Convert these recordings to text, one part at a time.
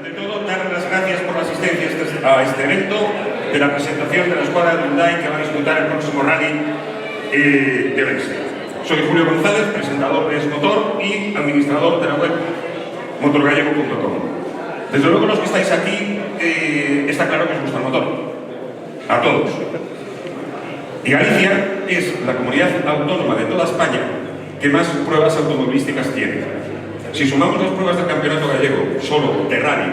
Ante todo, dar las gracias por la asistencia a este evento de la presentación de la escuadra de Hyundai que va a disputar el próximo rally de Orense. Soy Julio González, presentador de Esmotor y administrador de la web motorgallego.com. Desde luego, los que estáis aquí, está claro que os gusta el motor. A todos. Y Galicia es la comunidad autónoma de toda España que más pruebas automovilísticas tiene. Si sumamos las pruebas del campeonato gallego, solo de rally,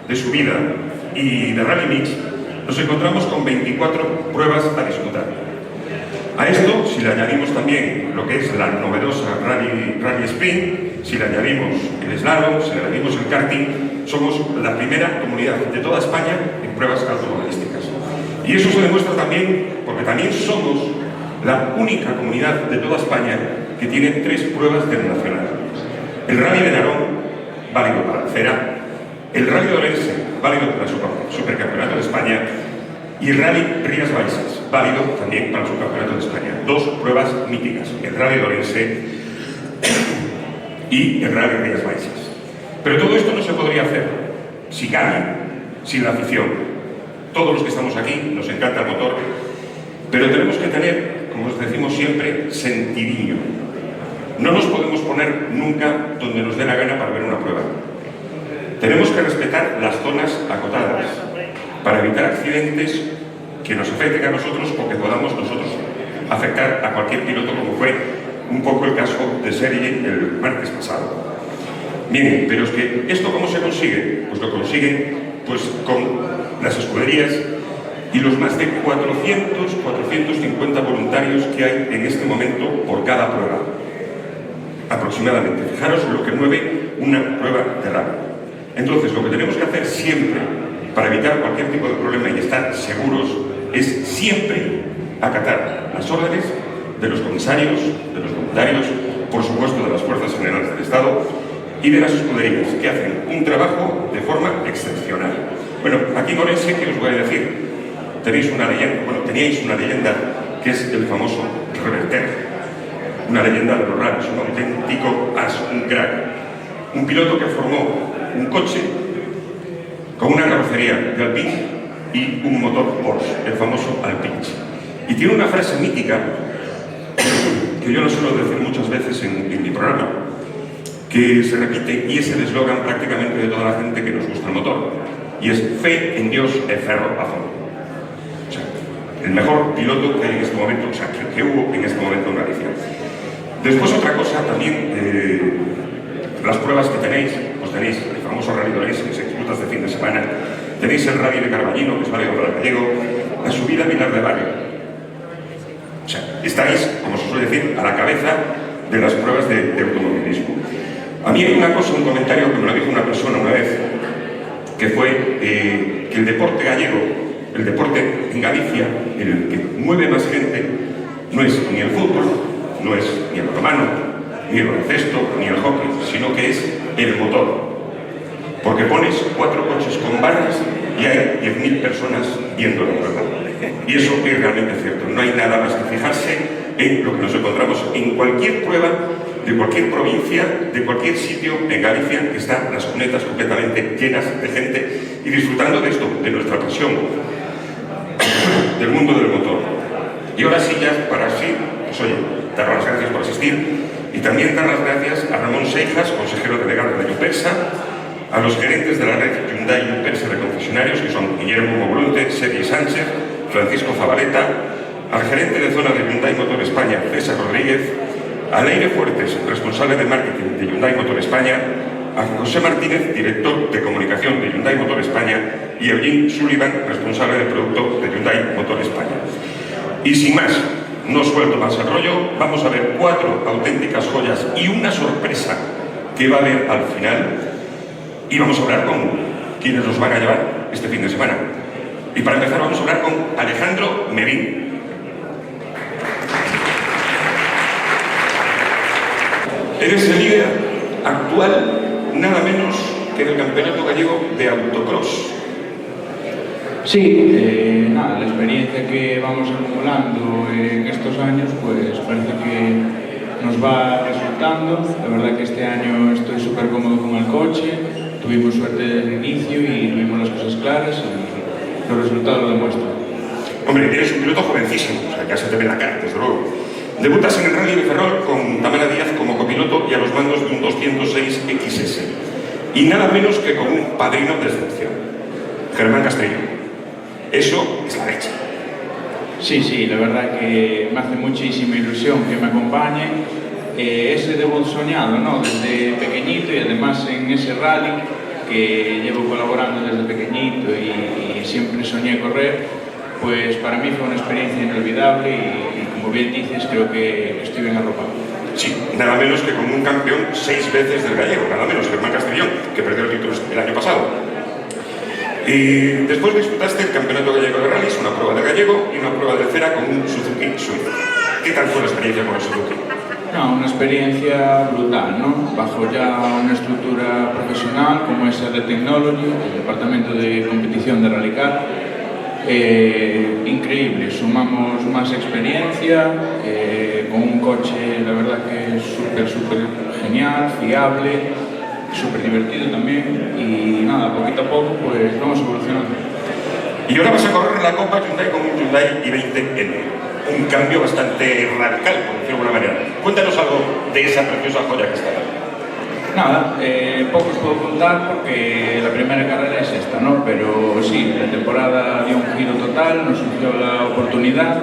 de subida y de rally mix, nos encontramos con 24 pruebas a disputar. A esto, si le añadimos también lo que es la novedosa rally sprint, si le añadimos el slalom, si le añadimos el karting, somos la primera comunidad de toda España en pruebas automovilísticas. Y eso se demuestra también porque también somos la única comunidad de toda España que tiene 3 pruebas del nacional. El Rally de Narón, válido para la Cera, el Rally de Orense, válido para el Supercampeonato de España, y el Rally Rías Baixas, válido también para el Subcampeonato de España. 2 pruebas míticas, el Rally de Orense y el Rally Rías Baixas. Pero todo esto no se podría hacer si gana, sin la afición. Todos los que estamos aquí nos encanta el motor, pero tenemos que tener, como os decimos siempre, sentidillo. No nos podemos poner nunca donde nos dé la gana para ver una prueba. Tenemos que respetar las zonas acotadas para evitar accidentes que nos afecten a nosotros o que podamos nosotros afectar a cualquier piloto, como fue un poco el caso de Sergi el martes pasado. Bien, pero es que ¿esto cómo se consigue? Pues lo consiguen con las escuderías y los más de 450 voluntarios que hay en este momento por cada prueba. Aproximadamente. Fijaros lo que mueve una prueba de rally. Entonces, lo que tenemos que hacer siempre para evitar cualquier tipo de problema y estar seguros es siempre acatar las órdenes de los comisarios, de los voluntarios, por supuesto de las Fuerzas Generales del Estado y de las escuderías, que hacen un trabajo de forma excepcional. Bueno, aquí en Orense, ¿qué os voy a decir? Teníais una leyenda que es el famoso Reverter. Una leyenda de los rallies, un auténtico as, un crack. Un piloto que formó un coche con una carrocería de Alpine y un motor Porsche, el famoso Alpine. Y tiene una frase mítica que yo no suelo decir muchas veces en mi programa, que se repite y es el eslogan prácticamente de toda la gente que nos gusta el motor, y es fe en Dios e ferro a fondo. O sea, el mejor piloto que hay en este momento, o sea, que hubo en este momento en Galicia. Después, otra cosa también, las pruebas que tenéis, pues tenéis el famoso Rally de Orense, que se disputa este fin de semana, tenéis el Rally de Carballino, que es válido para el gallego, la subida a Vilar de Barrio. O sea, estáis, como se suele decir, a la cabeza de las pruebas de automovilismo. A mí hay una cosa, un comentario que me lo dijo una persona una vez, que fue que el deporte gallego, el deporte en Galicia, el que mueve más gente, no es ni el fútbol, no es ni el romano, ni el baloncesto, ni el hockey, sino que es el motor. Porque pones 4 coches con barras y hay 10.000 personas viendo la prueba. Y eso es realmente cierto. No hay nada más que fijarse en lo que nos encontramos en cualquier prueba, de cualquier provincia, de cualquier sitio en Galicia, que están las cunetas completamente llenas de gente y disfrutando de esto, de nuestra pasión, del mundo del motor. Y ahora sí, ya para así, pues oye, dar las gracias por asistir y también dar las gracias a Ramón Seijas, consejero delegado de Yupersa, a los gerentes de la red Hyundai Yupersa de concesionarios, que son Guillermo Mobrunte, Sergi Sánchez, Francisco Zabaleta, al gerente de zona de Hyundai Motor España, César Rodríguez, a Leire Fuertes, responsable de marketing de Hyundai Motor España, a José Martínez, director de comunicación de Hyundai Motor España, y a Eugene Sullivan, responsable de producto de Hyundai Motor España. Y sin más, no suelto más el rollo, vamos a ver 4 auténticas joyas y una sorpresa que va a haber al final, y vamos a hablar con quienes nos van a llevar este fin de semana. Y para empezar vamos a hablar con Alejandro Merín. Eres el líder actual, nada menos que del Campeonato Gallego de Autocross. Sí, nada, la experiencia que vamos acumulando en estos años, pues parece que nos va resultando. La verdad que este año estoy súper cómodo con el coche, tuvimos suerte desde el inicio claras y los resultados lo demuestran. Hombre, eres un piloto jovencísimo, o sea, ya se te ve la cara, desde luego. Debutas en el Rally de Ferrol con Tamara Díaz como copiloto y a los mandos de un 206 XS. Y nada menos que con un padrino de excepción, Germán Castellón. Eso es la leche. Sí, la verdad que me hace muchísima ilusión que me acompañe. Ese debut soñado, ¿no? Desde pequeñito, y además en ese rally que llevo colaborando desde pequeñito y siempre soñé correr, pues para mí fue una experiencia inolvidable y como bien dices, creo que estoy bien arropado. Sí, nada menos que con un campeón 6 veces del gallego, nada menos, Germán Castellón, que perdió el título el año pasado. Y después disputaste el Campeonato Gallego de Rallys, una prueba de gallego y una prueba de cera con un Suzuki Swift. ¿Qué tal fue la experiencia con el Suzuki? No, una experiencia brutal, ¿no? Bajo ya una estructura profesional como es AD Technology, el departamento de competición de Rallycar. Increíble, sumamos más experiencia, con un coche, la verdad que es súper genial, fiable, súper divertido también, y nada, poquito a poco pues vamos evolucionando. Y ahora vas a correr la Copa Hyundai con un Hyundai i20N, un cambio bastante radical, por decirlo de alguna manera. Cuéntanos algo de esa preciosa joya que está ahí. Nada, poco os puedo contar porque la primera carrera es esta, ¿no? Pero sí, la temporada dio un giro total, nos surgió la oportunidad,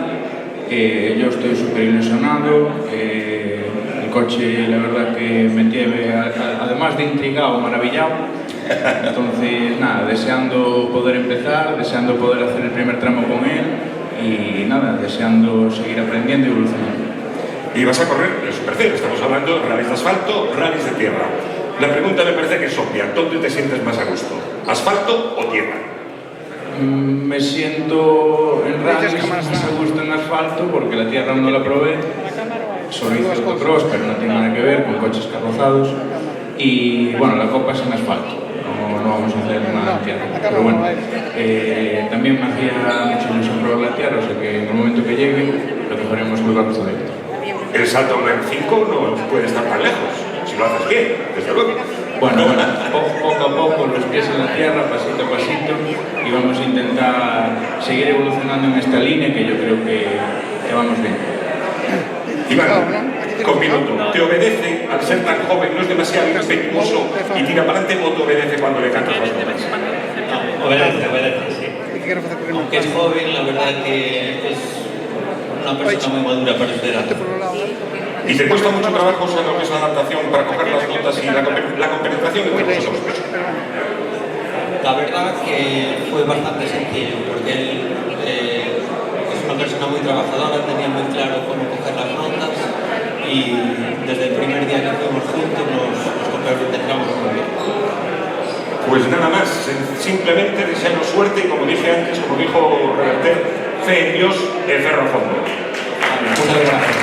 yo estoy súper ilusionado, el coche la verdad que me tiene, además de intrigado, maravillado. Entonces, nada, deseando poder empezar, deseando poder hacer el primer tramo con él y nada, deseando seguir aprendiendo y evolucionando. Y vas a correr el Supercell, estamos hablando de rallies de asfalto, rallies de tierra. La pregunta me parece que es obvia, ¿dónde te sientes más a gusto? ¿Asfalto o tierra? Me siento en rallies más a gusto en asfalto porque la tierra aún no la probé. Solo hice autocross, pero no tiene nada que ver con coches carrozados. Y bueno, la Copa es en asfalto, no vamos a hacer nada en tierra. Pero bueno, también me hacía mucha ilusión probar la tierra, o sea que en el momento que llegue lo que haremos es el brazo directo. El salto en 5 no puede estar tan lejos, si lo haces bien, desde luego. Bueno, poco a poco, los pies en la tierra, pasito a pasito, y vamos a intentar seguir evolucionando en esta línea que yo creo que vamos bien. Iván, copiloto, ¿te obedece al ser tan joven? ¿No es demasiado impetuoso y tira para adelante o te obedece cuando le cantas las cosas? No, obedece, sí. Aunque es joven, la verdad que es una persona muy madura para ser edad. ¿Y te cuesta mucho trabajo saber lo que es la adaptación para coger las notas y la compenetración entre vosotros? La verdad que fue bastante sencillo, porque él es una persona muy trabajadora, tenía muy claro cómo coger las notas y desde el primer día que fuimos juntos nos compenetramos muy bien. Pues nada más, simplemente desearos suerte y como dije antes, como dijo Reverter, fe en Dios, ferro a fondo. Muchas gracias.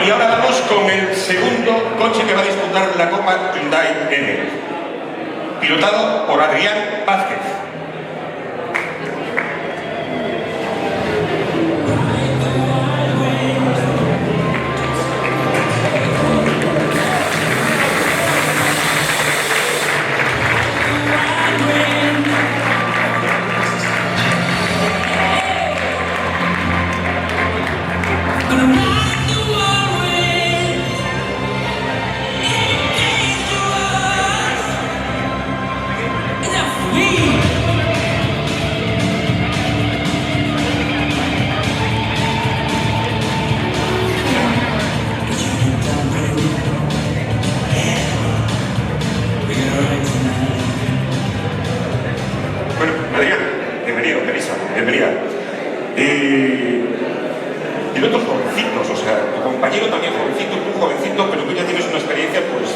Y ahora vamos con el segundo coche que va a disputar la Copa Hyundai N, pilotado por Adrián Vázquez. Bueno, Adrián, bienvenido, Melissa, bienvenida. Pilotos jovencitos, o sea, tu compañero también jovencito, tú jovencito, pero tú ya tienes una experiencia, pues,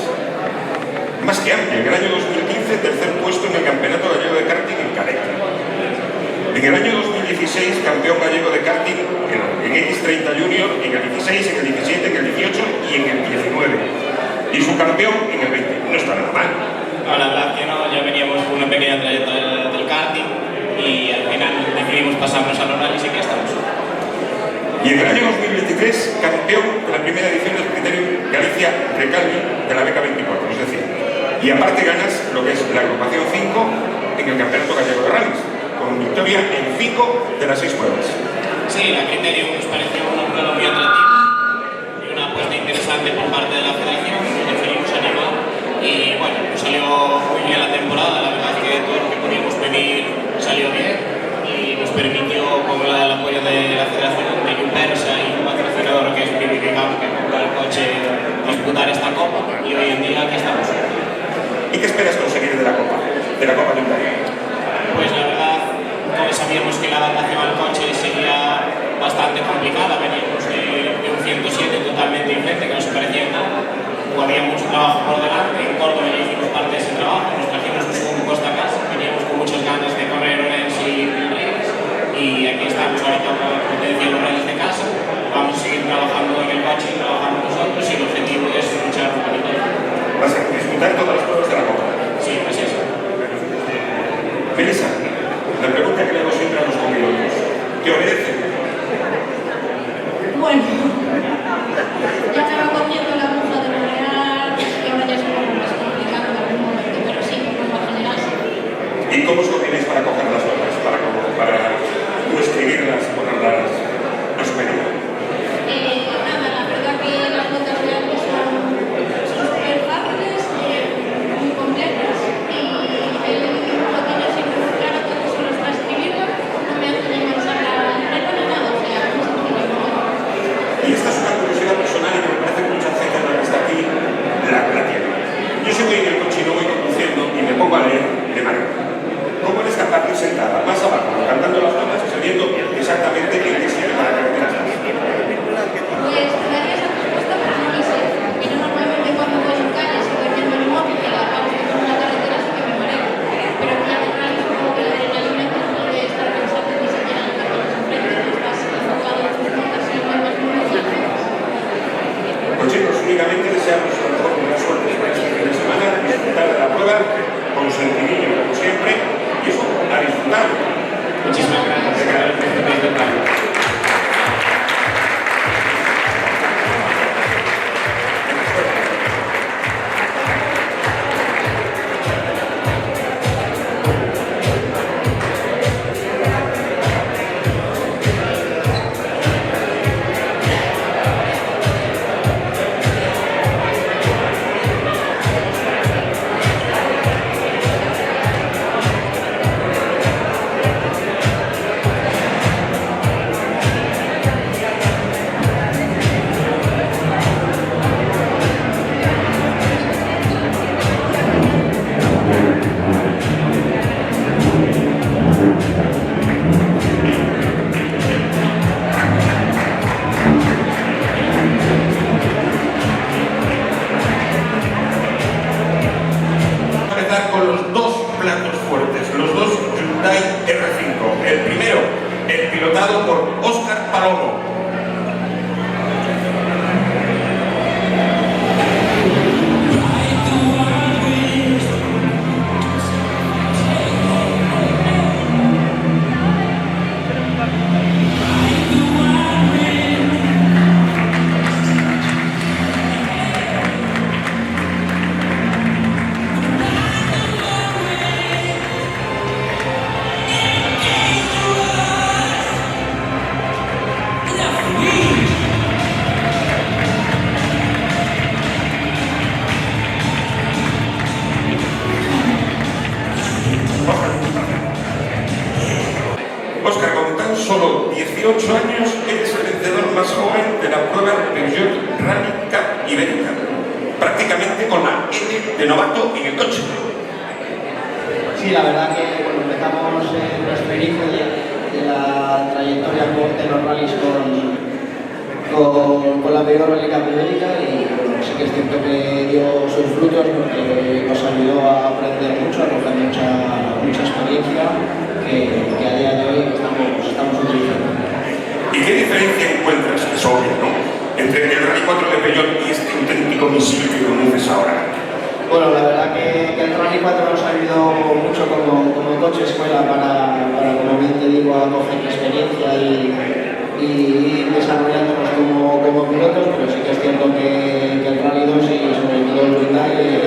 más que amplia. En el año 2015, tercer puesto en el Campeonato Gallego de Karting en Caleta. En el año 2016, campeón gallego de karting en X30 Junior, en el 16, en el 17, en el 18 y en el 19. Y subcampeón en el 20. no está nada mal. No, la verdad que no, ya veníamos con una pequeña trayectoria del karting y al final decidimos pasarnos a los rallies y aquí estamos. Y en el año 2023, campeón de la primera edición del Criterium Galicia Recalvi de la beca 24, es decir, y aparte ganas lo que es la agrupación 5 en el Campeonato Gallego de Rallys, con victoria en 5 de las 6 pruebas. Sí, la Criterium nos pareció una prueba muy atractiva y una apuesta interesante por parte de la federación, nos decidimos animar y bueno, nos salió muy bien la temporada, la verdad es que todo lo que podíamos pedir salió bien y nos permitió, con el apoyo de la federación, de Persa y un patrocinador que es Vivificam, que compra el coche, disputar esta copa y hoy en día aquí estamos. ¿Y qué esperas conseguir de la Copa Hyundai? Pues la verdad, todos sabíamos que la adaptación al coche sería bastante complicada, veníamos de un 107 totalmente diferente que no se parecía en nada, había mucho trabajo por delante, en Córdoba ya hicimos parte de ese trabajo, nos trajimos un segundo costa a casa, veníamos con muchas ganas de correr Orense y Reyes y aquí estamos ahorita, como te decía, los rallies de casa, vamos a seguir trabajando en el coche y trabajando nosotros y el objetivo es luchar por la victoria. Vas a disputar todas las pruebas de la Copa. Sí, es eso. Melissa, la pregunta que le hago siempre a los copilotos, ¿te obedecen? Bueno, ya me va cogiendo la musa de manejar, que ahora ya es un poco más complicado en algún momento, pero sí, como a general sí. ¿Y cómo os coordináis para coger las notas? Para tú escribirlas y ponerlas a su medida. Nada, la verdad que las notas de antes son súper fáciles, muy completas y el dibujo tiene siempre muy claro, todo solo es para escribirlo, no me hace ni pensar la letra ni nada, o sea, muy sencillo. Y esta es una curiosidad personal y que me parece que mucha gente de la que está aquí la tiene. Yo si voy en el coche y no voy conduciendo y me pongo a leer de mareo. ¿Cómo eres capaz de ir sentada más abajo, cantando las notas y sabiendo exactamente en qué sitio para que me las das? Pues daría esa respuesta, pero no lo sé. Y yo normalmente cuando voy en calles y voy viendo el móvil y la parte de una carretera sí que me mareo. Pero ya de verdad es como que la adrenalina te puede estar pensando ni siquiera en lo que tienes enfrente, que estás enfocado en tus notas y no hay más movimientos. Pues chicos, únicamente deseamos a lo mejor buena suerte para este fin de semana, disfrutar de la prueba con sentimiento como siempre y eso, a disfrutar. Muchísimas gracias. Con los dos platos fuertes, los dos Hyundai R5. El primero, el pilotado por Óscar Palomo. Óscar, con tan solo 18 años, eres el vencedor más joven de la prueba Peugeot Rally Cup Ibérica, prácticamente con la N de novato en el coche. Sí, la verdad que bueno, empezamos nuestro inicio de la trayectoria de los rallies con la Peugeot Rally Cup Ibérica y bueno, sí que es cierto que dio sus frutos porque nos ayudó a aprender mucho, a coger mucha experiencia que a día de hoy estamos utilizando. ¿Y qué diferencia encuentras, es obvio, ¿no?, entre el Rally 4 de Peugeot y este auténtico misil que conoces ahora? Bueno, la el Rally 4 nos ayudó mucho como coche escuela para, como bien te digo, coger experiencia y ir desarrollándonos como pilotos, pero sí que es cierto que el Rally 2 y sobre todo el Hyundai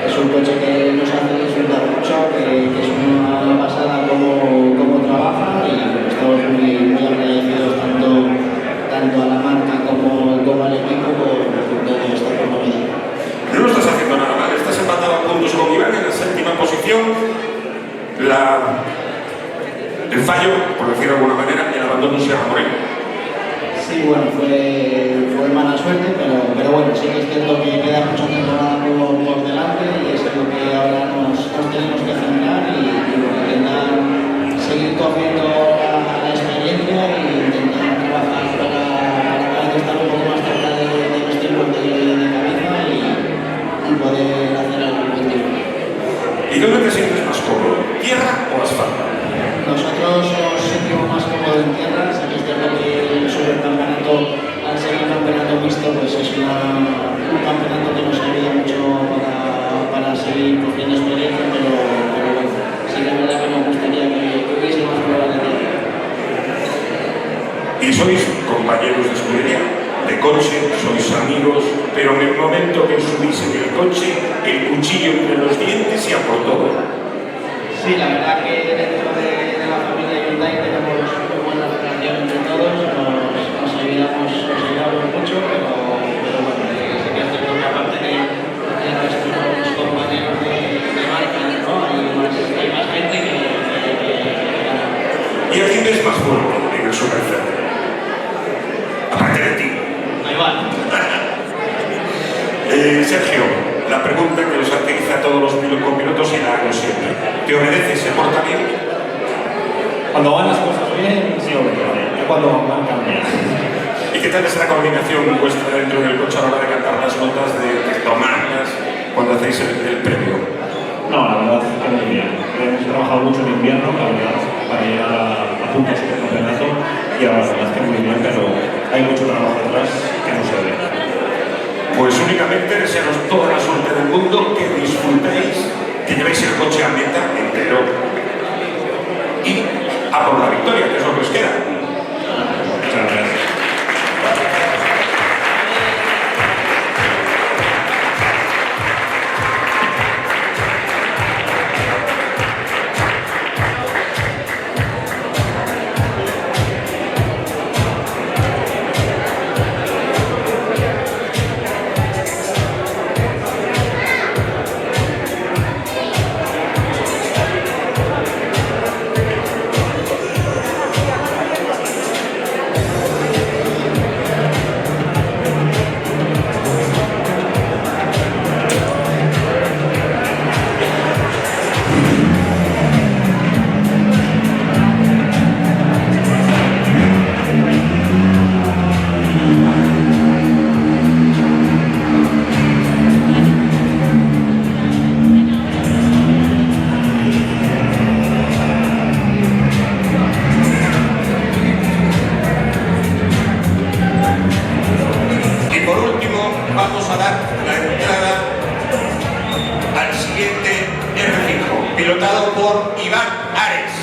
es un coche que nos hace disfrutar mucho, que es una pasada como trabaja y estamos muy agradecidos tanto a la marca como al equipo por todo esto que hemos vivido. No lo estás haciendo nada mal, estás empatado a puntos con Iván en la 7ª posición. El fallo, por decirlo de alguna manera, el abandono Sierra Morena. Sí, bueno, fue mala suerte, pero bueno, sí que es cierto que queda mucha temporada por delante y es en lo que ahora nos tenemos que centrar y intentar seguir cogiendo la experiencia e intentar trabajar para cada vez estar un poco más cerca de nuestro norte de cabeza y poder hacer algo positivo. ¿Y dónde te sientes más cómodo? ¿Tierra o asfalto? Nosotros nos sentimos más cómodos en tierra, sí que es cierto que el supercampeonato, al ser un campeonato mixto, pues es un campeonato que nos ayuda mucho para seguir cogiendo experiencia, pero bueno, sí que es verdad que nos gustaría que hubiese más pruebas de tierra. Y sois compañeros de escudería, de coche, sois amigos, pero en el momento que subís en el coche, el cuchillo entre los dientes y a por todo. Sí, la verdad que dentro de la familia Hyundai tenemos muy buena relación entre todos, nos ayudamos mucho, pero bueno, sí que es cierto que aparte de nuestros compañeros de marca, ¿no? hay más gente que ¿Y a quién ves más fuerte en el Supercer? Aparte de ti. ahí va. Sergio, la pregunta que los caracteriza a todos los copilotos y la hago siempre. ¿Te obedece, se porta bien? Cuando van las cosas bien, sí obedece. Cuando van cambian. ¿Y qué tal es la coordinación vuestra dentro del coche a la hora de cantar las notas, de tomarlas, cuando hacéis el premio? No, la verdad es que muy bien. Hemos trabajado mucho en invierno, la verdad, para llegar a puntos de campeonato y ahora la verdad es que muy bien, pero hay mucho trabajo detrás que no se ve. Pues únicamente desearos toda la suerte del mundo, que disfrutéis, que llevéis el coche a meta entero y a por la victoria, que es lo que os queda. Muchas gracias. Vamos a dar la entrada al siguiente R5, pilotado por Iván Ares.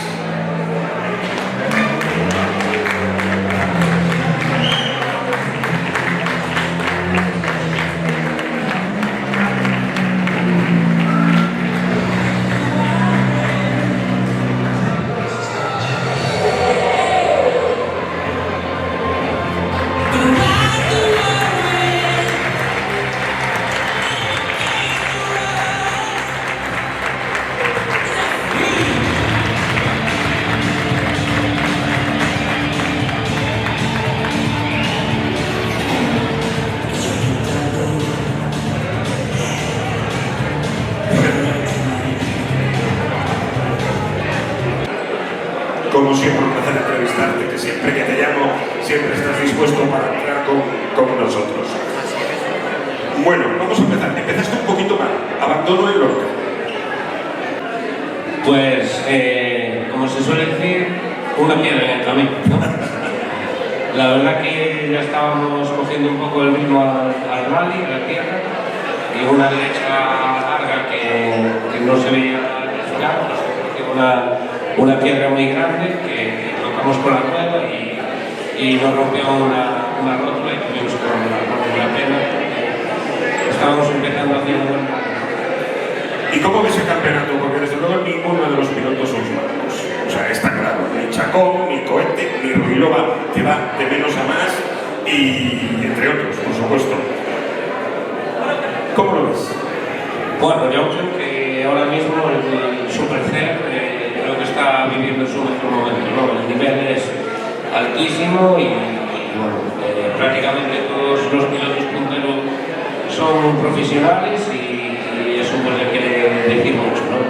Como siempre, un placer entrevistarte, que siempre que te llamo, siempre estás dispuesto para hablar con nosotros. Bueno, vamos a empezar. Empezaste un poquito mal. Abandono en Lorca. Pues, como se suele decir, una piedra en el camino, ¿no? La verdad que ya estábamos cogiendo un poco el ritmo al rally, a la tierra, y una derecha larga carrera que no se veía final, nos ofreció una piedra muy grande que tocamos con la cuerda y nos rompió una rótula y tuvimos que volver la pena. Estábamos empezando haciendo un... ¿Y cómo ves el campeonato? Porque desde luego ninguno de los pilotos son malos. O sea, está claro, ni Chacón, ni Cohete, ni Ruilova, que va de menos a más, y entre otros, por supuesto. ¿Cómo lo ves? Bueno, yo creo que ahora mismo el Supercer creo que está viviendo su mejor momento, ¿no? El nivel es altísimo y bueno, prácticamente todos los pilotos punteros son profesionales y eso pues le quiere decir mucho, ¿no?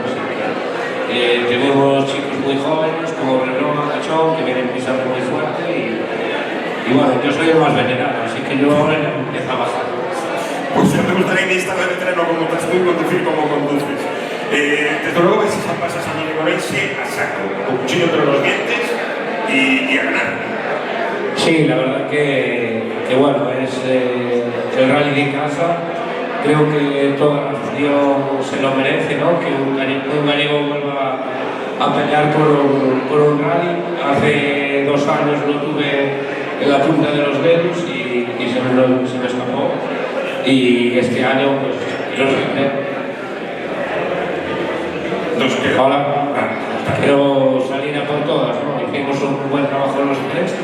Tenemos chicos muy jóvenes como Renoma, Cachón, que vienen pisando muy fuerte y bueno, yo soy el más veterano, así que yo ahora empiezo a bajar. Pues ya me gustaría en esta de terreno como estás tú y conducir como conduces. Desde luego ves esas pasas a Miguel Orense a saco, con cuchillo entre los dientes y a ganar. Sí, la verdad que bueno, es el rally de casa. Creo que toda la afición se lo merece, ¿no? Que un gallego vuelva a pelear por un rally. Hace 2 años lo tuve en la punta de los dedos y se me escapó. Y este año, pues, lo sé. Ahora quiero salir a por todas, ¿no? Hicimos un buen trabajo los tres.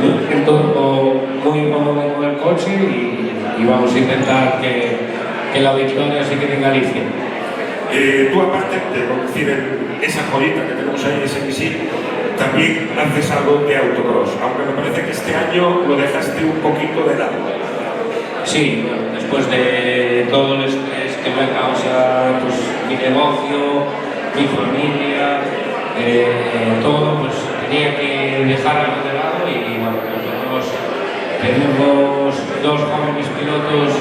Me siento muy cómodo con el coche y vamos a intentar que la victoria se quede en Galicia. Tú, aparte de conducir esa joyita que tenemos ahí, ese misil, también haces algo de autocross, aunque me parece que este año lo dejaste un poquito de lado. Sí, bueno, después de todo el estrés que me causa pues, mi negocio, mi familia, todo, pues tenía que dejar algo de lado y bueno, tenemos 2 jóvenes pilotos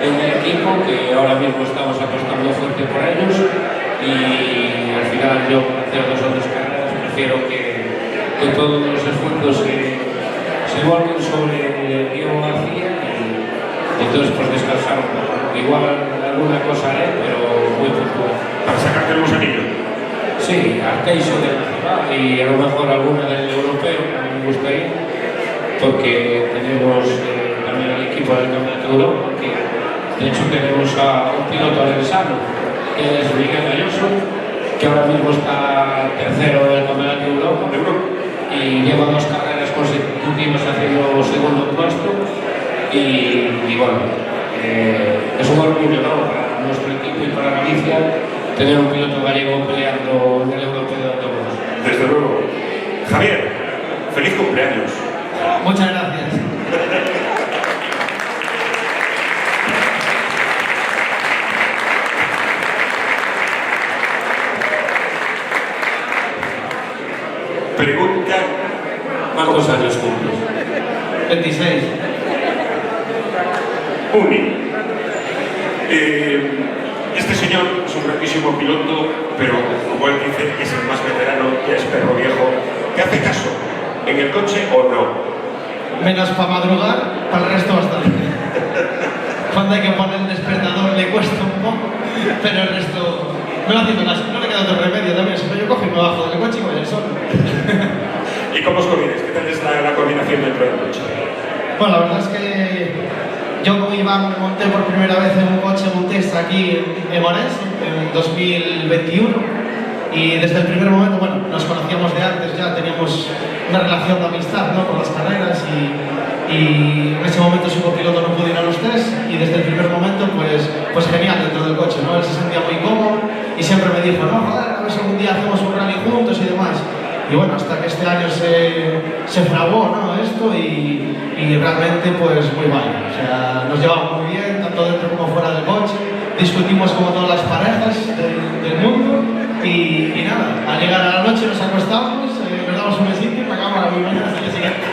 en el equipo que ahora mismo estamos apostando fuerte por ellos y al final yo para hacer 2 o 3 carreras prefiero que todos los esfuerzos se vuelven sobre Diego García y entonces pues descansar un poco. Igual alguna cosa haré, pero muy puntual. ¿Para sacarte el gusanillo? Sí, Arteixo del Nacional y a lo mejor alguna del europeo, que a mí me gusta ir, porque tenemos también al equipo del Campeonato de Europa, porque de hecho tenemos a un piloto arensano, que es Miguel Galloso, que ahora mismo está tercero del Campeonato de Europa y lleva 2 carreras consecutivas haciendo segundo puesto y bueno, es un orgullo, ¿no? Para nuestro equipo y para Galicia tener un piloto gallego peleando en el europeo de autobús. Desde luego. Javier, feliz cumpleaños. Muchas gracias. Pregunta. ¿Cuántos años cumples? 26. Este señor es un grandísimo piloto, pero como él dice, es el más veterano, ya es perro viejo. ¿Te hace caso en el coche o no? Menos para madrugar, para el resto bastante. Cuando hay que poner el despertador le cuesta un poco, pero el resto me lo haciendo caso. No le queda otro remedio también. Si no, yo cojo y me bajo del coche y voy al sol. ¿Y cómo os coordináis? ¿Qué tal es la coordinación dentro del coche? Bueno, la verdad es que yo con Iván me monté por primera vez en un coche Montes aquí en Orense en 2021 y desde el primer momento, bueno, nos conocíamos de antes, ya teníamos una relación de amistad, ¿no? Por las carreras y en ese momento su copiloto no pudo ir a los test y desde el primer momento pues genial dentro del coche, ¿no? Él se sentía muy cómodo y siempre me dijo, no, joder, a ver si algún día hacemos un rally juntos y demás. Y bueno, hasta que este año se fraguó, ¿no? Esto y realmente pues muy guay. O sea, nos llevamos muy bien, tanto dentro como fuera del coche, discutimos como todas las parejas del mundo y nada, al llegar a la noche nos acostamos, nos damos un besito y la cámara muy mañana hasta el día siguiente.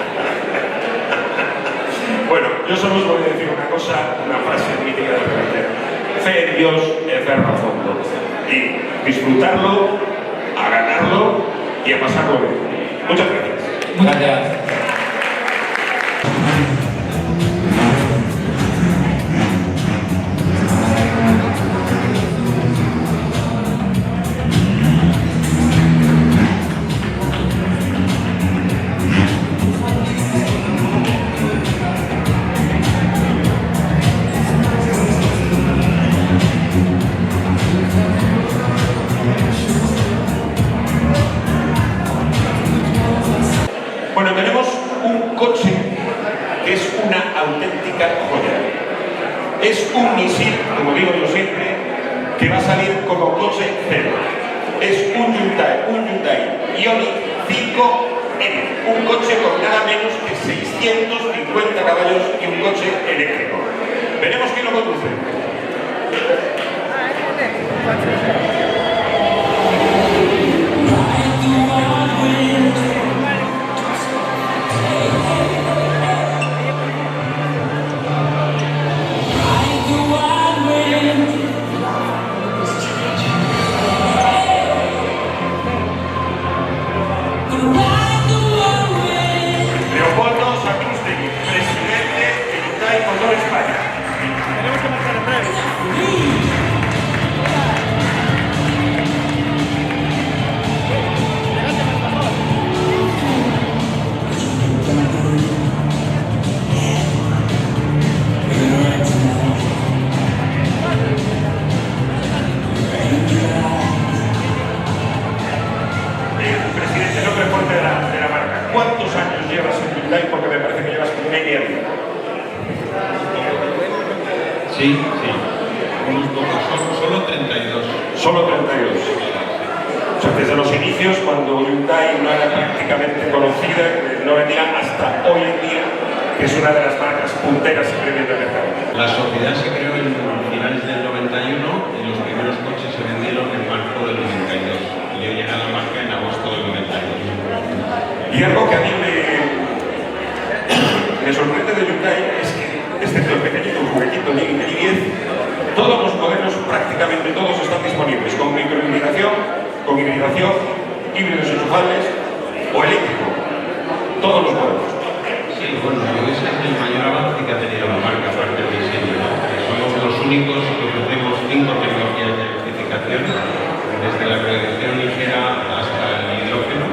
Bueno, yo solo os voy a decir una cosa, una frase mítica de Carretera. Fe en Dios es verlo a fondo. Y disfrutarlo, a ganarlo y a pasarlo bien. Muchas gracias. Gracias. es un misil, como digo yo siempre, que va a salir como coche cero. Es un Hyundai Ioniq 5N, un coche con nada menos que 650 caballos y un coche eléctrico. Veremos quién lo conduce. Leopoldo Sacristán, presidente de Hyundai Motor España. Tenemos que marcar en breve. Presidente, nombre fuerte de la marca. ¿Cuántos años llevas en Hyundai? Porque me parece que llevas media vida. Sí. Unos pocos, solo 32. Solo 32. O sea, desde los inicios, cuando Hyundai no era prácticamente conocida, no vendían hasta hoy en día, que es una de las marcas punteras y premios del mercado. La sociedad se creó en finales del 91 y los primeros coches se vendieron en marzo del 92. Y yo llegué a la marca en agosto del 92. Y algo que a mí me sorprende de Hyundai es que, excepto el pequeñito, el juguetito i10, todos los modelos, prácticamente todos, están disponibles con microhibridación, con hibridación, híbridos enchufables o eléctrico. Todos los modelos. Sí, bueno, ese es el mayor avance que ha tenido la marca aparte del diseño, ¿no? Somos los únicos que ofrecemos 5 tecnologías de electrificación, desde la reducción ligera hasta el hidrógeno.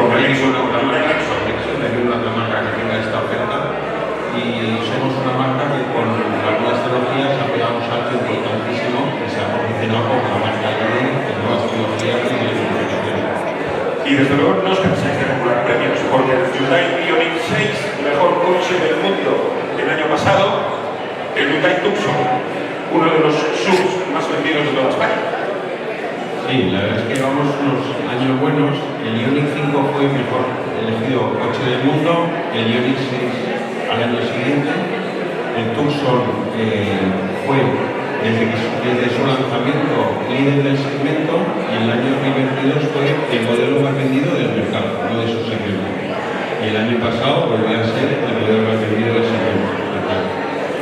No hay ninguna otra marca que tenga esta oferta y somos una marca que con algunas tecnologías ha pegado un salto importantísimo que se ha posicionado como la marca líder de nuevas tecnologías de electrificación. Y desde luego no os cansáis de acumular premios, porque el Hyundai Ioniq 6, mejor coche del mundo el año pasado, el Hyundai Tucson, uno de los SUVs más vendidos de toda España. Sí, la verdad es que llevamos unos años buenos. El Ioniq 5 fue mejor elegido coche del mundo, el Ioniq 6 al año siguiente, el Tucson fue desde su lanzamiento líder del segmento y el año 2022 fue el modelo más vendido del mercado, no de su segmento. Y el año pasado volvió a ser el modelo más vendido del segmento.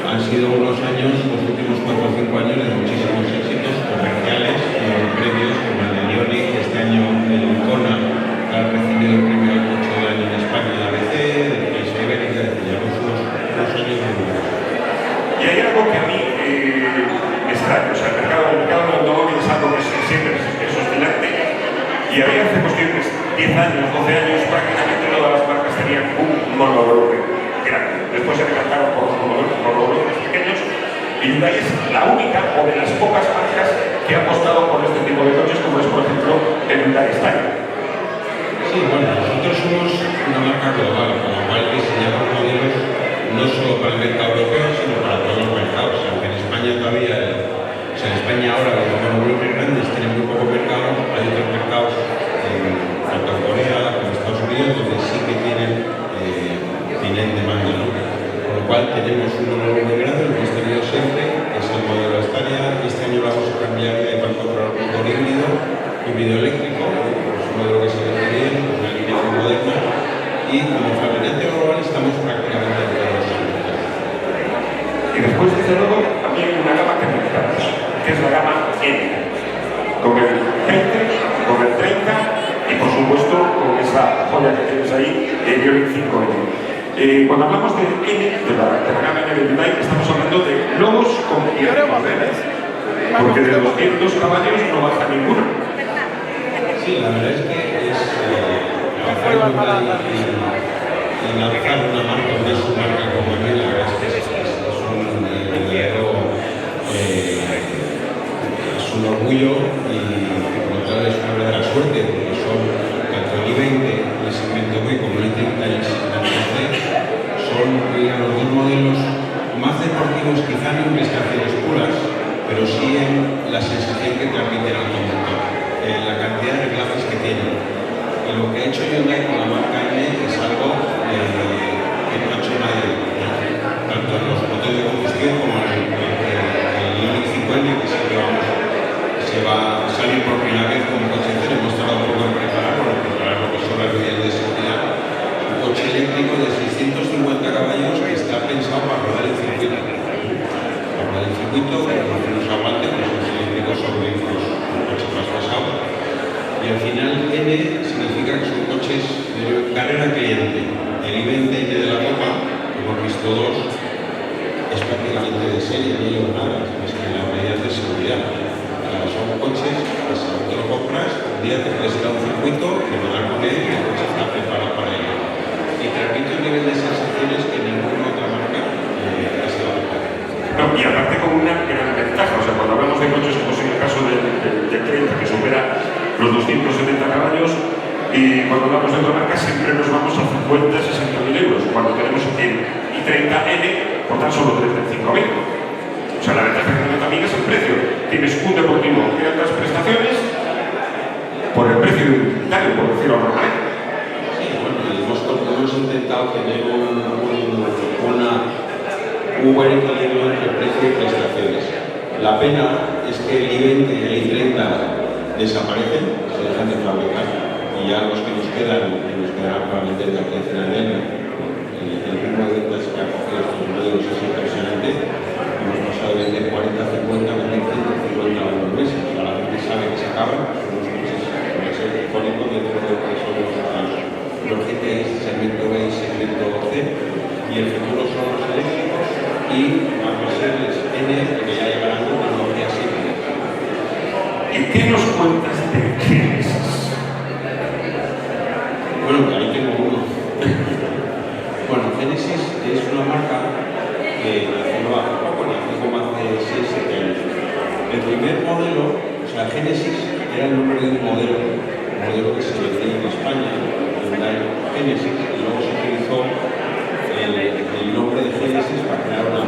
Han sido unos años, los últimos 4 o 5 años, de muchísimos éxitos comerciales y premios como el de Ioniq, este año el Kona ha recibido el premio al coche del año en España en la ABC, de Países Ibérica, llevamos unos años muy buenos. Y hay algo que a mí me extraña, o sea, el mercado del automóvil es algo que siempre es oscilante y había hace cuestiones 10 años, 12 años, prácticamente todas las marcas tenían un monovolumen grande. Después se decantaron por los monovolúmenes pequeños y Hyundai es la única o de las pocas marcas que ha apostado por este tipo de coches, como es por ejemplo el Hyundai Style. Sí, bueno, nosotros somos una marca global, con lo cual diseñamos modelos no solo para el mercado europeo, sino para todos los mercados. Aunque en España todavía, en España ahora los monovolúmenes grandes tienen muy poco mercado, hay otros mercados, tanto en Corea como en Estados Unidos, donde sí que tienen demanda, ¿no? Con lo cual tenemos un monovolumen grande, lo hemos tenido siempre, es el modelo Astania. Este año vamos a cambiar para encontrar un motor híbrido eléctrico, es un modelo que se vende bien, una línea muy moderna, y como fabricante global estamos prácticamente en todos los ámbitos. Y después, desde luego, también hay una gama que me encanta, que es la gama N, con el 20, con el 30 y por supuesto con esa joya que tienes ahí, el Ioniq 5N. Cuando hablamos de N, de la gama N de Hyundai, estamos hablando de lobos con piernas, porque de 200 caballos no baja ninguno. Sí, la verdad es que es trabajar en Hyundai y lanzar una marca, una submarca como N, la verdad es que es un verdadero es un orgullo y por lo tanto es una verdadera suerte, porque son tanto el i20 y el segmento B como el i30 y el segmento C son, digamos, dos modelos más deportivos quizá quizá no en prestaciones puras, pero sí en la sensación que transmite el automotor, en la cantidad de reclames que tiene. Y lo que ha hecho Hyundai con la marca N es algo que no ha hecho nadie, tanto en los motores de combustión como en el Ioniq 5N, que sí que se va a salir por primera vez como coche cero. Hemos tardado un poco en prepararlo porque son las medidas de seguridad. Un coche eléctrico de 650 caballos que está pensado para rodar el circuito. Para rodar el circuito, que no se aguante, pues los eléctricos son vehículos un coche más pasado. Y al final N significa que son coches de carrera cliente. El i20 de la Copa, hemos visto dos, es prácticamente de serie, no lleva nada, es que las medidas de seguridad. Son coches que si no te lo compras, un día te puedes ir a un circuito, te van a poner y el coche está preparado para ello. Y transmite un nivel de sensaciones que ninguna otra marca ha sido capaz. No, y aparte con una gran ventaja, o sea, cuando hablamos de coches como es en el caso del 30, que supera los 270 caballos, y cuando hablamos de otra marca siempre nos vamos a 50-60.000 euros, cuando tenemos el i30N por tan solo 35.000. O sea, la ventaja que tiene también es el precio. Tienes un deportivo de altas prestaciones por el precio de un utilitario, por decirlo de alguna manera. Sí, bueno, hemos intentado tener un buen equilibrio entre precio y prestaciones. La pena es que el i20 y el i30 desaparecen, se dejan de fabricar, y ya los que nos quedan probablemente de aquí a final de año. El ritmo de ventas que ha cogido estos modelos es impresionante. Hemos pasado de vender 40, 50, vender 150 a unos meses. La gente sabe que se acaban, son unos meses con el ser icónico dentro de lo que son los GTI, segmento B y segmento C, y el futuro son los eléctricos y vamos a ser el N, que ya llegarán con tecnología 7. ¿Y qué nos cuentas de Genesis? Bueno, ahí tengo uno. Bueno, Genesis es una marca que nació hace poco, nació como hace 6-7 años. El primer modelo, o sea, Genesis era el nombre de un modelo que se vendía en España, Hyundai Genesis, y luego se utilizó el nombre de Genesis para crear una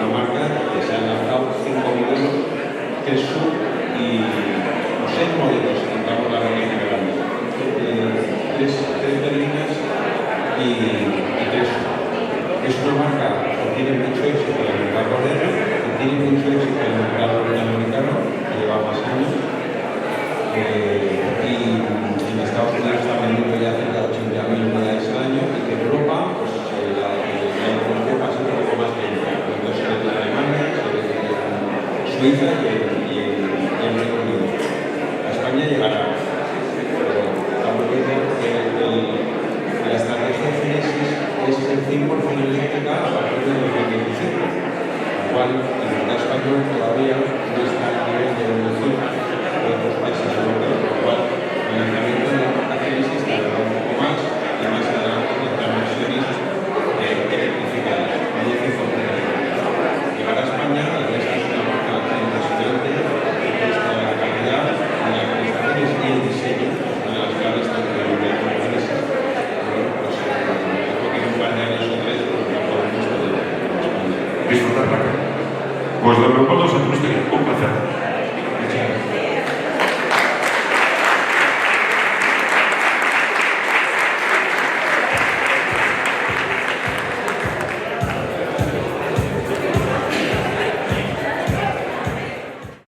marca que se han lanzado 5 modelos, 3 sub y 6 modelos, intentamos la gama grande. 3 berlinas y 3 sub. Es una marca que tiene mucho éxito en el mercado moderno, que tiene mucho éxito en el mercado norteamericano, que lleva más años, y en Estados Unidos está vendiendo ya cerca de 80.000 unidades al año, y que en Europa, pues la evolución pasa un poco más lenta. Entonces se vende en Alemania, se vende en Suiza y en Reino Unido. A España llegará, pero estamos viendo que la estrategia de Genesis es el 100% eléctrica a partir de 2025, igual el mercado español todavía no está a nivel de evolución de otros países europeos, por lo cual el lanzamiento de la marca Genesis tardará un poco más y más adelante tendrá versiones electrificadas, no de 100% eléctricas. Llegar a España, la verdad es que es una marca impresionante, que está en la calidad, en las prestaciones y el diseño, una de las claves tanto de la Genesis. Disfrutar la cara. Pues don Leopoldo Santurce, un placer.